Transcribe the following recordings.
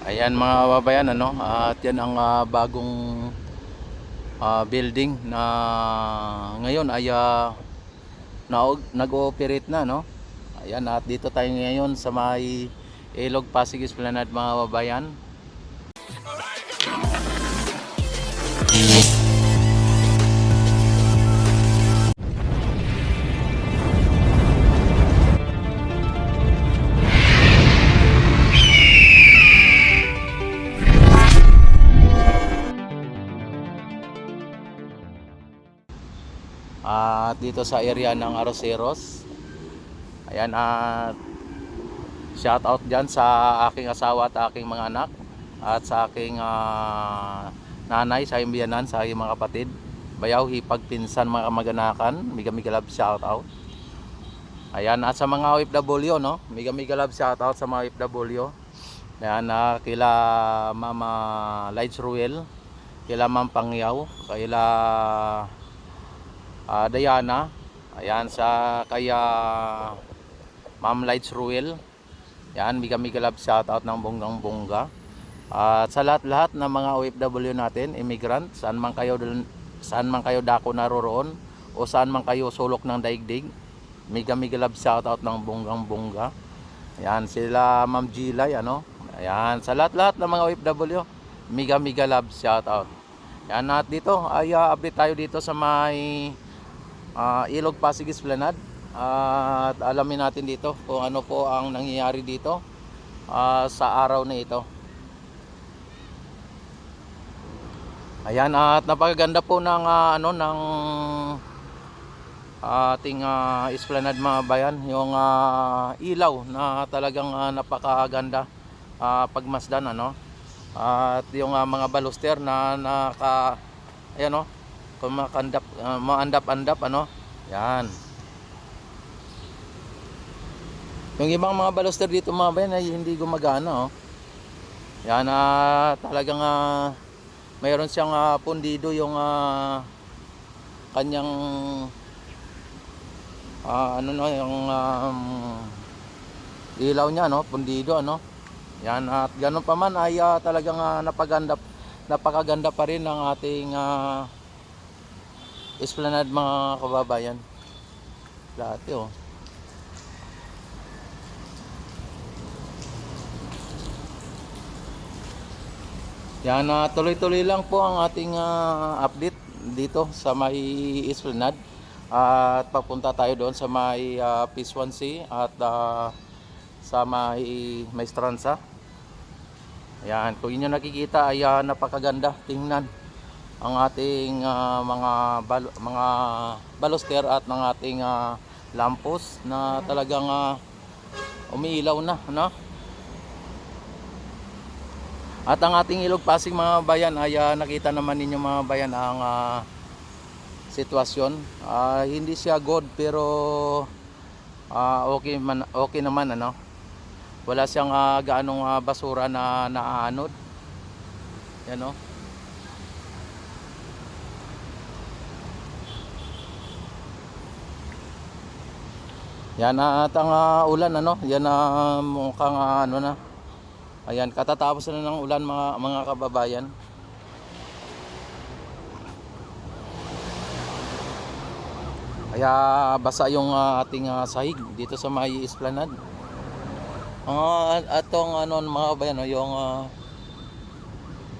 Ayan mga kababayan, ano, at yan ang bagong building na ngayon ay nag-ooperate na, no? Ayan, at dito tayo ngayon sa may Ilog Pasig Esplanade mga kababayan. At dito sa area ng Aroseros. Ayan, at shout out dyan sa aking asawa at aking mga anak, at sa aking nanay, sa aking biyanan, sa aking mga kapatid, bayaw, hipag, pinsan, mga kamag-anakan. Miga love shout out. Ayan, at sa mga OFW, no, miga love shout out sa mga OFW. Ayan, kila Mama Lights Ruel, kila Ma'am Pangyaw, kila Diana. Ayan, sa kaya Ma'am Lights Ruel. Yan, miga love shout out ng bonggang bongga. At sa lahat-lahat ng mga OFW natin, immigrant, saan man kayo dako naroroon o saan man kayo sulok ng daigdig, miga love shout out ng bonggang bongga. Ayan, sila Ma'am Gilay, ano. Ayan, sa lahat-lahat ng mga OFW, miga love shout out. Yan, at dito ay update tayo dito sa may Ilog Pasig Esplanade. At alamin natin dito kung ano po ang nangyayari dito sa araw na ito. Ayan, at napakaganda po ng ng ating esplanade mga bayan. Yung ilaw na talagang napakaganda pagmasdan, ano. At yung mga baluster na ayan, no, kumakandap, maandap-andap, ano. Yan. Yung ibang mga baluster dito mga bayan ay hindi gumagana, oh. Yan, talagang mayroon siyang pundido yung kanyang ano, no, yung ilaw niya, no, pundido, ano. Yan, at ganun pa man ay talagang napakaganda pa rin ng ating esplanade mga kababayan. Dati, oh. Yan, tuloy-tuloy lang po ang ating update dito sa may esplanade. At papunta tayo doon sa may Pisuan Sea at sa may Maestranza. Ayan, kung inyo nakikita ay napakaganda tingnan ang ating mga baluster at ng ating lampos na talagang umiilaw na, no? At ang ating Ilog Pasig mga bayan ay nakita naman ninyo mga bayan ang sitwasyon. Hindi siya good pero okay naman, ano. Wala siyang gaanong basura na naaanod. Yan, no. Yan, at ang ulan, ano, yan mukhang ano na. Ayan, katatapos na ng ulan mga kababayan. Kaya basa yung ating sahig dito sa may esplanade. Atong ano mga kababayan, no, yung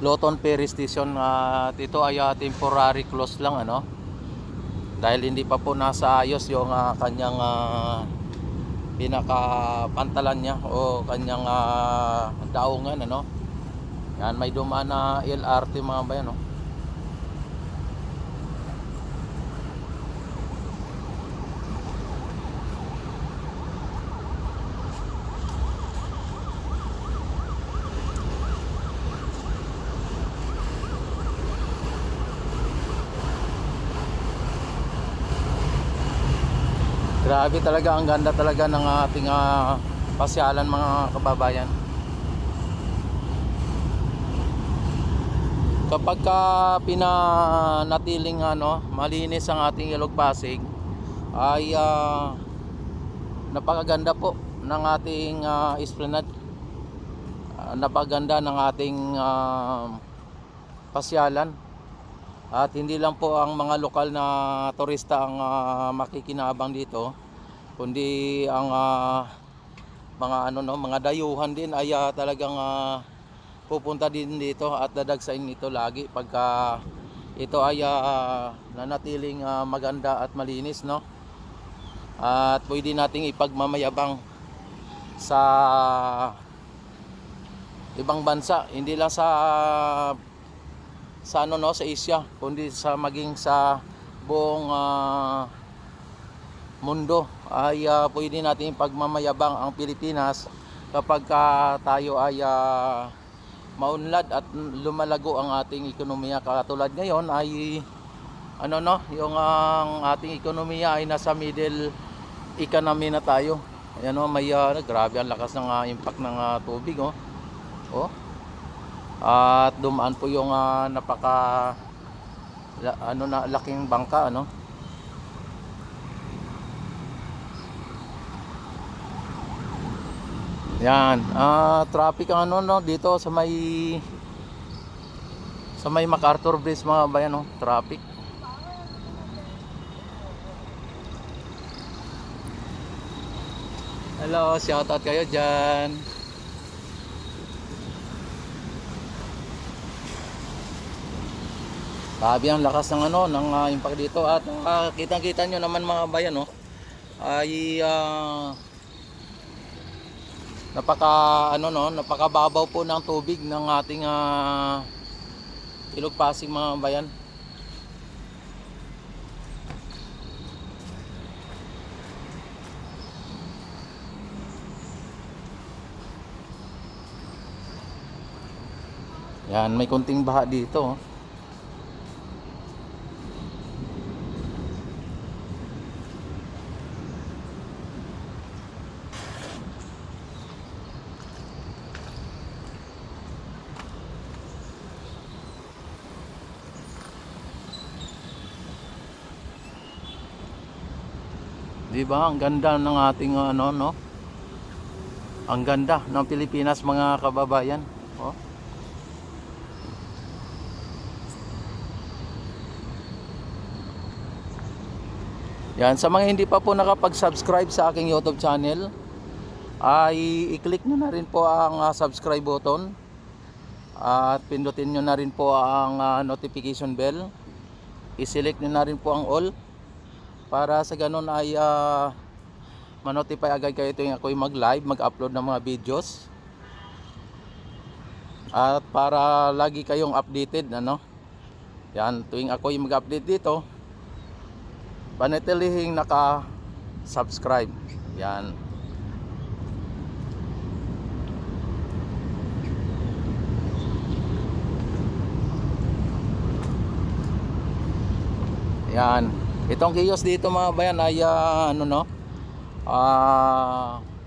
Loton Ferry Station, ito ay temporary close lang, ano. Dahil hindi pa po nasa ayos yung kanyang pinakapantalan niya o kanyang daungan, ano. Yan, may dumaan na LRT mga bayan, no. Grabe talaga, ang ganda talaga ng ating pasyalan mga kababayan. Kapag pinanatiling malinis ang ating Ilog Pasig ay napakaganda po ng ating esplanade. napaganda ng ating pasyalan. At hindi lang po ang mga lokal na turista ang makikinabang dito, kundi ang mga mga dayuhan din ay talagang pupunta din dito at dadagsain ito lagi pagka ito ay nanatiling maganda at malinis, no? At pwede nating ipagmamayabang sa ibang bansa, hindi lang sa sa Asia, kundi sa maging sa buong mundo ay pwede natin ipagmamayabang ang Pilipinas kapag tayo ay maunlad at lumalago ang ating ekonomiya. Katulad ngayon ay yung ang ating ekonomiya ay nasa middle economy na tayo. Ayan, may grabe ang lakas ng impact ng tubig, oh. At dumaan po yung napaka laking bangka, yan. Traffic ang dito sa may MacArthur Bridge, mga bayan, traffic. Hello, shoutout kayo dyan. Sabi ang lakas ng ng impact dito at kitang-kita nyo naman, mga bayan, ay napakababaw po ng tubig ng ating Ilog Pasig, mga bayan. Yan, may konting baha dito, Di ba? Ang ganda ng ating Ang ganda ng Pilipinas, mga kababayan. Yan, sa mga hindi pa po nakapag-subscribe sa aking YouTube channel, ay i-click nyo na rin po ang subscribe button at pindutin nyo na rin po ang notification bell. I-select nyo na rin po ang all para sa ganun ay ma-notify agad kayo tuwing ako'y mag-live, mag-upload ng mga videos. At para lagi kayong updated, yan, tuwing ako'y mag-update dito, panatilihing naka-subscribe. Yan. Yan. Itong kiosk dito, mga bayan, ay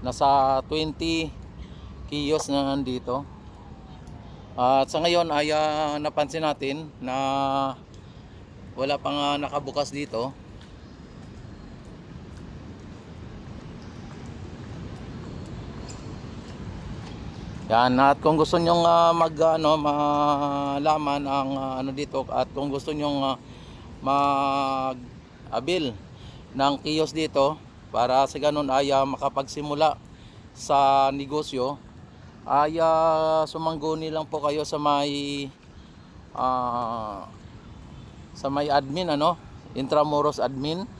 nasa 20 kiosk na nandito. At sa ngayon ay napansin natin na wala pang nakabukas dito. Yan, at kung gusto nyong malaman ang dito, at kung gusto nyong mag-abil ng kiosk dito para sa ganun ay makapagsimula sa negosyo, ay sumangguni lang po kayo sa may admin, Intramuros admin,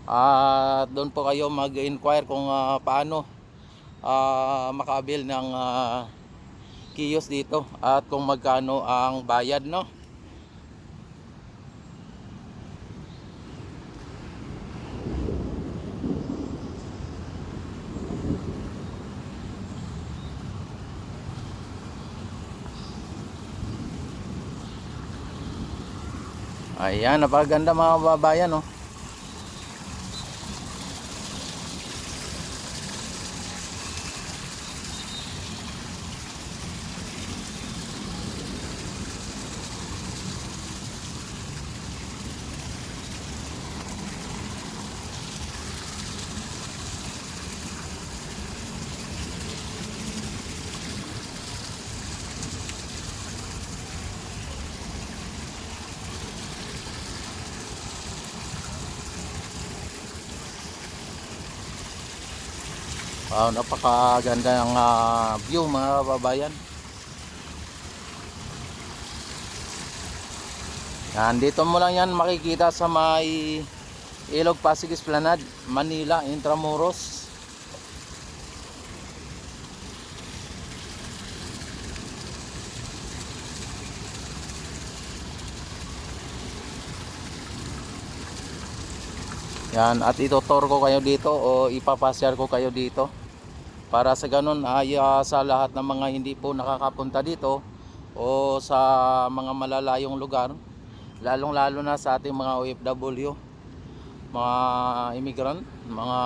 at doon po kayo mag-inquire kung paano makaabil ng kiosk dito at kung magkano ang bayad, Ayan, napakaganda, mga babayan, Wow, napakaganda ng view mga kababayan. Yan, dito mo lang yan makikita sa may Ilog Pasig Esplanade, Manila, Intramuros. Yan, at itutur ko kayo dito o ipapasyal ko kayo dito para sa ganun ay sa lahat ng mga hindi po nakakapunta dito o sa mga malalayong lugar, lalong lalo na sa ating mga OFW, mga immigrant, mga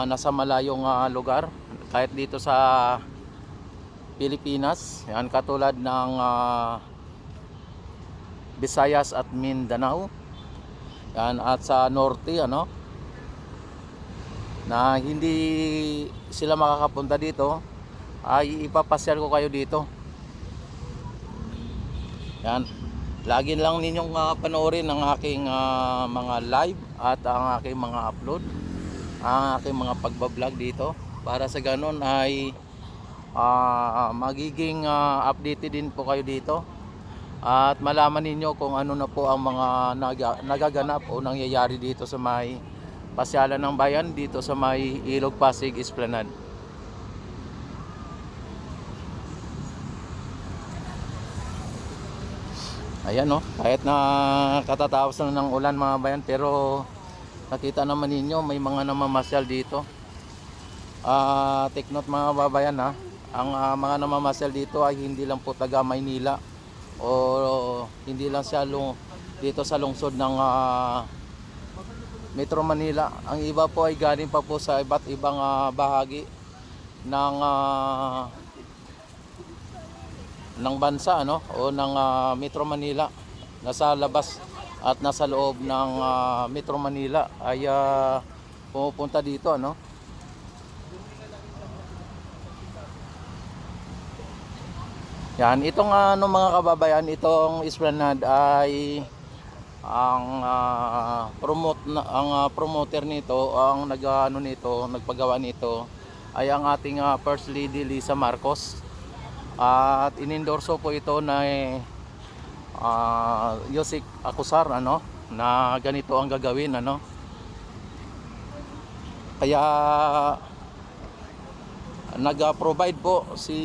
nasa malayong lugar, kahit dito sa Pilipinas, yan, katulad ng Visayas at Mindanao, yan, at sa norte, ano, na hindi sila makakapunta dito, ay ipapasyal ko kayo dito. Yan, lagi lang ninyong panoorin ang aking mga live at ang aking mga upload, ang aking mga pagbablog dito, para sa ganun ay magiging updated din po kayo dito at malaman ninyo kung ano na po ang mga nagaganap o nangyayari dito sa may pasyalan ng bayan, dito sa may Ilog Pasig Esplanade. Ayan, no, kahit na katatapos na ng ulan mga bayan, pero nakita naman ninyo may mga namamasyal dito. Take note mga babayan, ha, ang mga namamasyal dito ay hindi lang po taga Maynila o hindi lang siya dito sa lungsod ng Metro Manila. Ang iba po ay galing pa po sa iba't ibang bahagi ng bansa, ano, o ng Metro Manila. Nasa labas at nasa loob ng Metro Manila ay pumupunta dito, ano. Yan, itong mga kababayan, itong Esplanade ay ang promoter nito, ang nagpagawa nito ay ang ating First Lady Lisa Marcos. At inendorso po ito na Yusek Acusar, ano, na ganito ang gagawin, ano. Kaya nag-provide po si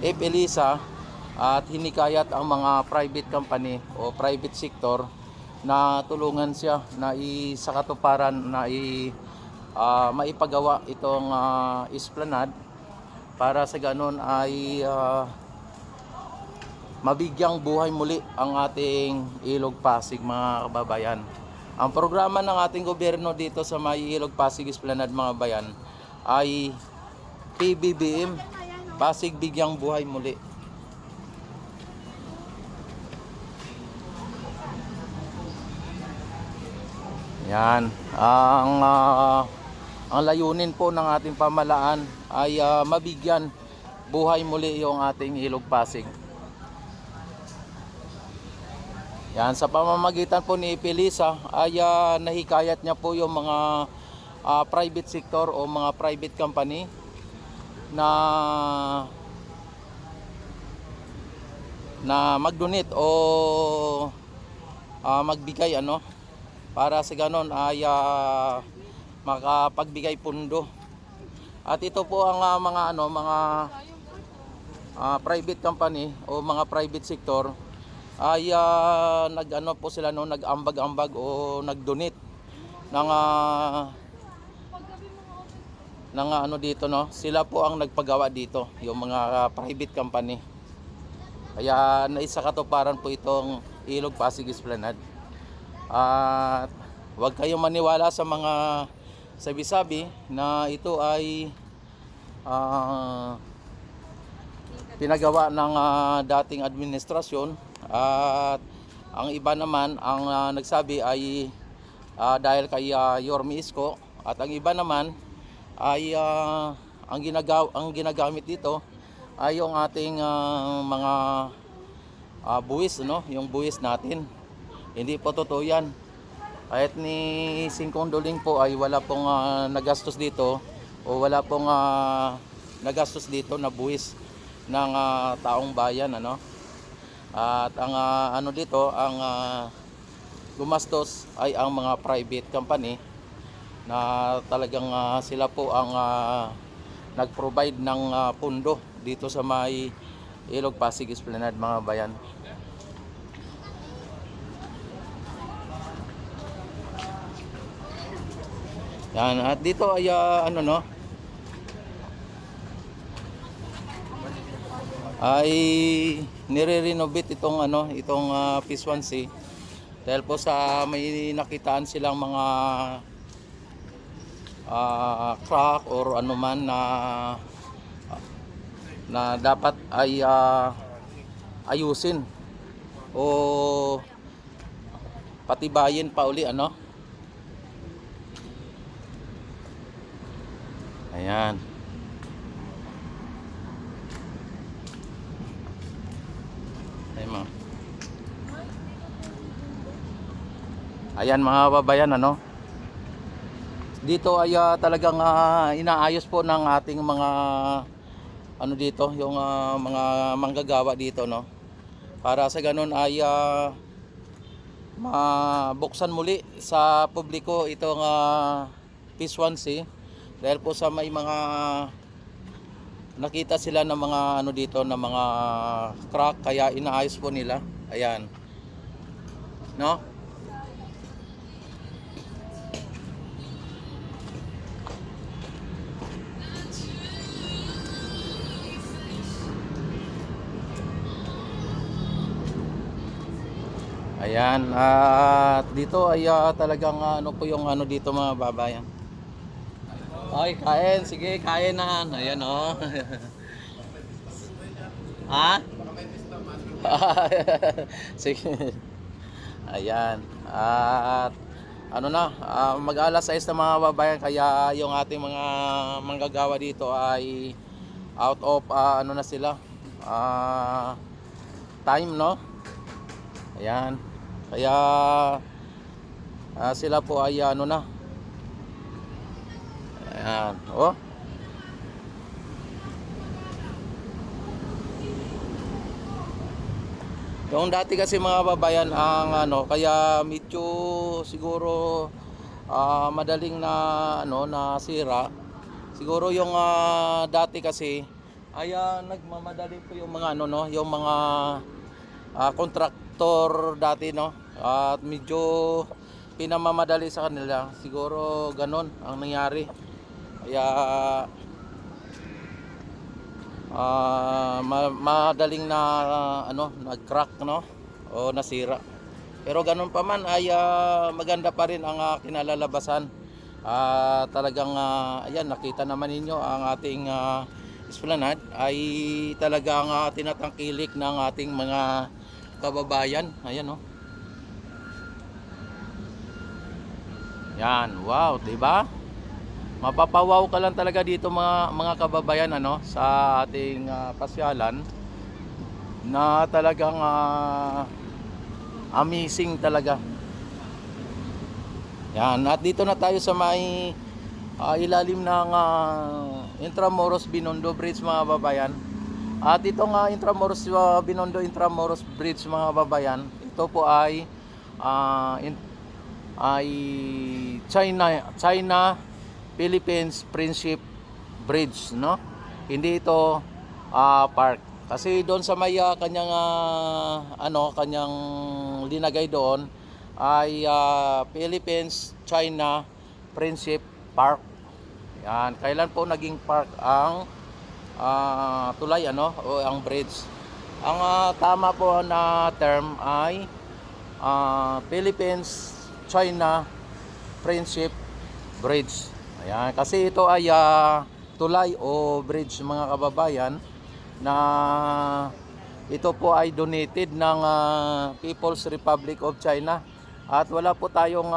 F. Elisa at hinikayat ang mga private company o private sector na tulungan siya na sa katuparan na maipagawa itong Esplanade, para sa ganon ay mabigyang buhay muli ang ating Ilog Pasig mga kababayan. Ang programa ng ating gobyerno dito sa may Ilog Pasig Esplanade mga bayan ay PBBM, Pasig Bigyang Buhay Muli. Yan, ang layunin po ng ating pamahalaan ay mabigyan buhay muli yung ating Ilog Pasig. Yan, sa pamamagitan po ni Elisa ay nahikayat niya po yung mga private sector o mga private company na mag-donate o magbigay, ano, para sa ganon ay makapagbigay pundo. At ito po ang mga private company o mga private sector ay nag-ano po sila, no, nag-ambag-ambag o nag-donate ng ano dito, no. Sila po ang nagpagawa dito, yung mga private company. Kaya naisa katuparan po itong Ilog Pasig Esplanade. At huwag kayong maniwala sa mga sabi-sabi na ito ay pinagawa ng dating administrasyon, at ang iba naman ang nagsabi ay dahil kay Yorme Isko, at ang iba naman ay ang ginagamit dito ay yung ating mga buwis, no, yung buwis natin. Hindi po totoo yan. Kahit ni Singkong Duling po ay wala pong nagastos dito o wala pong nagastos dito na buwis ng taong bayan, ano. At ang ano dito, ang gumastos ay ang mga private company na talagang sila po ang nag-provide ng pundo dito sa may Ilog Pasig Esplanade, mga bayan. Yan, at dito ay ano no, ay nire-renovate itong ano, itong Phase 1C dahil po sa may nakitaan silang mga crack or ano man na dapat ay ayusin o patibayin pa uli, ano. Ayan. Ayan, ayan mga babayan, ano. Dito ay talagang inaayos po ng ating mga ano dito, yung mga manggagawa dito, no. Para sa ganun ay mabuksan muli sa publiko itong Phase 1C dahil po sa may mga nakita sila ng mga ano dito na mga crack, kaya inaayos po nila. Ayan, no. Ayan, at dito ay talagang ano po yung ano dito, mga babayan. Ay, kain, sige, kain na. Ayan, oh. Ha? Sige. Ayan. At ano na, mag-alas 6 na, mga babayan, kaya yung ating mga manggagawa dito ay out of ano na sila, time, no. Ayan. Kaya sila po ay ano na. Ayan, oh. Yung dati kasi, mga babayan, ang ano, kaya medyo siguro madaling na ano na sira. Siguro yung dati kasi ay nagmamadali po yung mga ano, no, yung mga kontraktor dati, no. At medyo pinamamadali sa kanila. Siguro ganon ang nangyari. Kaya madaling na ano, nag-crack, no, o nasira. Pero ganun pa man ay maganda pa rin ang kinalalabasan. Talagang ayan, nakita naman ninyo ang ating esplanade ay talagang tinatangkilik ng ating mga kababayan. Ayan, no. Yan, wow, 'di ba? Mapapawaw ka lang talaga dito, mga kababayan, ano, sa ating pasyalan na talagang amazing talaga. Yan, at dito na tayo sa may ilalim ng Intramuros Binondo Bridge, mga babayan. At itong Intramuros Binondo Intramuros Bridge, mga babayan, ito po ay China Philippines Friendship Bridge, no. Hindi ito park. Kasi doon sa may kanyang ano, kanyang linagay doon ay Philippines China Friendship Park. Yan, kailan po naging park ang tulay, ano, o ang bridge? Ang tama po na term ay Philippines China Friendship Bridge. Ayan, kasi ito ay tulay o bridge, mga kababayan, na ito po ay donated ng People's Republic of China. At wala po tayong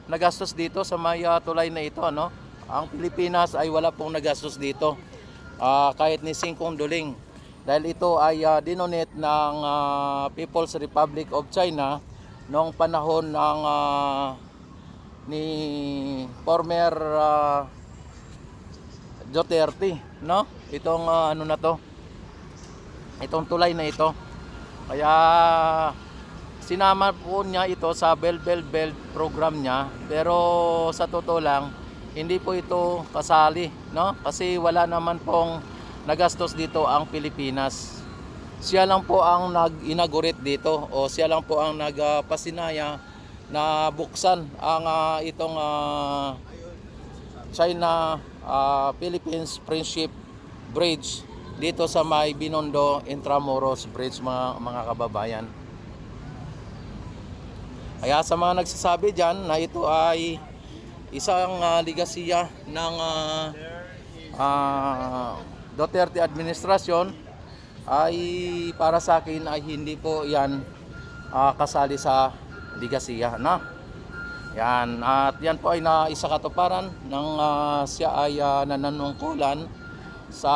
nagastos dito sa may tulay na ito, no. Ang Pilipinas ay wala pong nagastos dito, kahit ni Singkong Duling, dahil ito ay dinonate ng People's Republic of China noong panahon ng ni former Duterte, no? Itong ano na to, itong tulay na ito. Kaya sinama po niya ito sa Belt program niya, pero sa totoo lang hindi po ito kasali, no? Kasi wala naman pong nagastos dito ang Pilipinas. Siya lang po ang nag-inaugurate dito, o siya lang po ang nagpasinaya na buksan ang itong China Philippines Friendship Bridge dito sa may Binondo Intramuros Bridge, mga kababayan. Kaya sa mga nagsasabi dyan na ito ay isang ligasiya ng Duterte administrasyon, ay para sa akin ay hindi po yan kasali sa ligasiya, na yan. At yan po ay naisa katuparan ng siya ay nananungkulan sa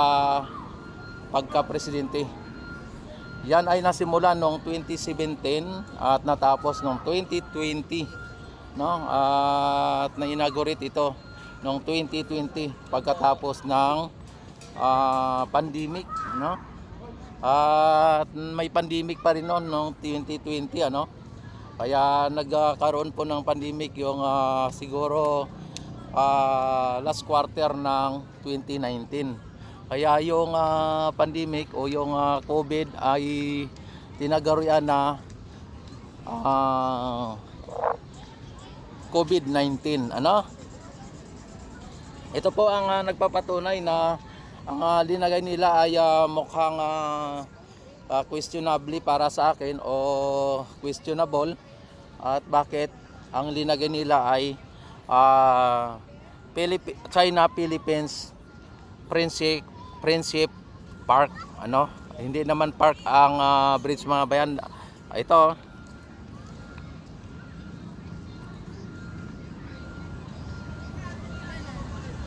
pagka-presidente. Yan ay nasimula noong 2017 at natapos noong 2020, no? At na-inaugurate ito noong 2020 pagkatapos ng pandemic, no? At may pandemic pa rin noong 2020, ano? Kaya nagkaroon po ng pandemic yung siguro last quarter ng 2019. Kaya yung pandemic o yung COVID ay tinagurian na COVID-19, ano? Ito po ang nagpapatunay na ang linagay nila ay mukhang questionable para sa akin, o questionable. At bakit ang linagay nila ay China Philippines Friendship Park, ano? Hindi naman park ang bridge, mga bayan. Ito,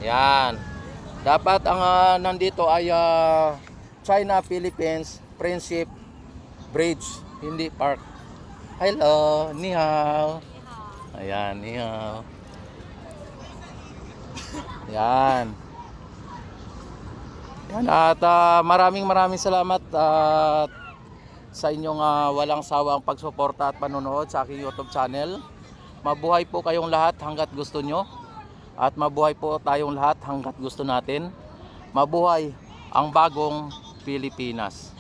yan. Dapat ang nandito ay China Philippines Friendship Bridge, hindi park. Hello, ni hao. Ayan, ni hao. Yan. Yan. At maraming salamat sa inyong walang sawang pagsuporta at panonood sa aking YouTube channel. Mabuhay po kayong lahat hanggat gusto nyo. At mabuhay po tayong lahat hanggat gusto natin. Mabuhay ang bagong Pilipinas.